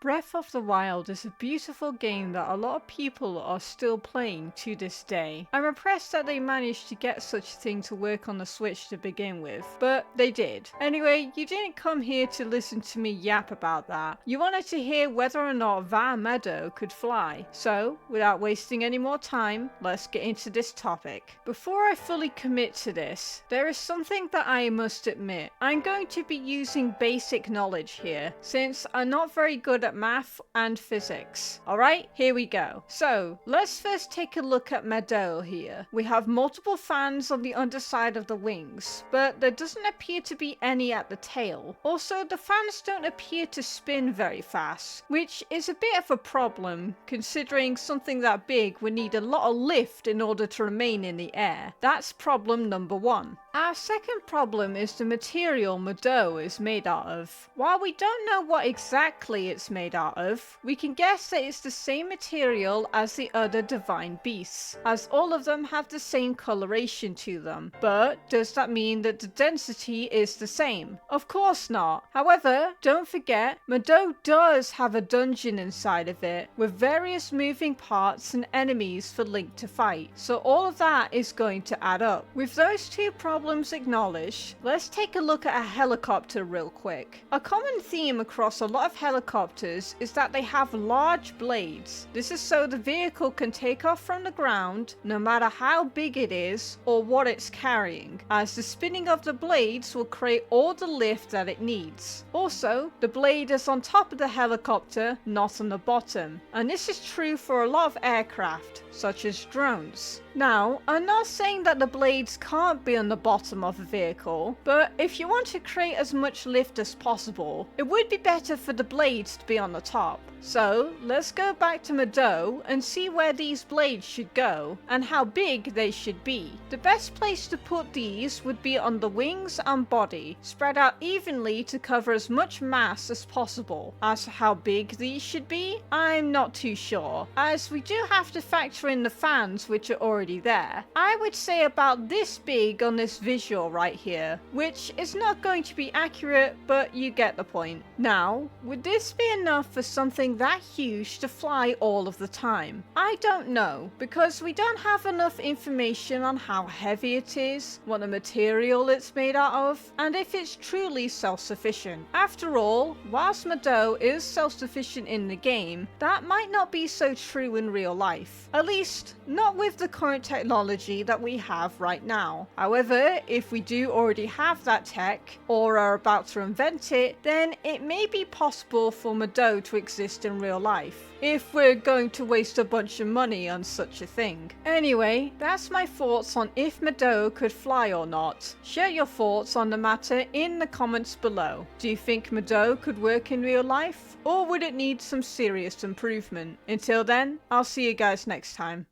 Breath of the Wild is a beautiful game that a lot of people are still playing to this day. I'm impressed that they managed to get such a thing to work on the Switch to begin with, but they did. Anyway, you didn't come here to listen to me yap about that. You wanted to hear whether or not Vah Medoh could fly. So, without wasting any more time, let's get into this topic. Before I fully commit to this, there is something that I must admit. I'm going to be using basic knowledge here, since I'm not very good at math and physics. Alright, here we go. So, let's first take a look at Medoh here. We have multiple fans on the underside of the wings, but there doesn't appear to be any at the tail. Also, the fans don't appear to spin very fast, which is a bit of a problem, considering something that big would need a lot of lift in order to remain in the air. That's problem number one. Our second problem is the material Medoh is made out of. While we don't know what exactly it's made out of, we can guess that it's the same material as the other divine beasts, as all of them have the same coloration to them. But does that mean that the density is the same? Of course not. However, don't forget, Medoh does have a dungeon inside of it, with various moving parts and enemies for Link to fight, so all of that is going to add up. With those two problems acknowledged, let's take a look at a helicopter real quick. A common theme across a lot of helicopters is that they have large blades. This is so the vehicle can take off from the ground no matter how big it is or what it's carrying, as the spinning of the blades will create all the lift that it needs. Also, the blade is on top of the helicopter, not on the bottom, and this is true for a lot of aircraft, such as drones. Now, I'm not saying that the blades can't be on the bottom of a vehicle, but if you want to create as much lift as possible, it would be better for the blades to be on the top. So, let's go back to Medoh and see where these blades should go and how big they should be. The best place to put these would be on the wings and body, spread out evenly to cover as much mass as possible. As to how big these should be, I'm not too sure, as we do have to factor in the fans which are already there. I would say about this big on this visual right here, which is not going to be accurate, but you get the point. Now, would this be enough for something that huge to fly all of the time? I don't know, because we don't have enough information on how heavy it is, what the material it's made out of, and if it's truly self-sufficient. After all, whilst Medoh is self-sufficient in the game, that might not be so true in real life. At least, not with the current technology that we have right now. However, if we do already have that tech, or are about to invent it, then it may be possible for Medoh to exist in real life, if we're going to waste a bunch of money on such a thing. Anyway, that's my thoughts on if Medoh could fly or not. Share your thoughts on the matter in the comments below. Do you think Medoh could work in real life, or would it need some serious improvement? Until then, I'll see you guys next time.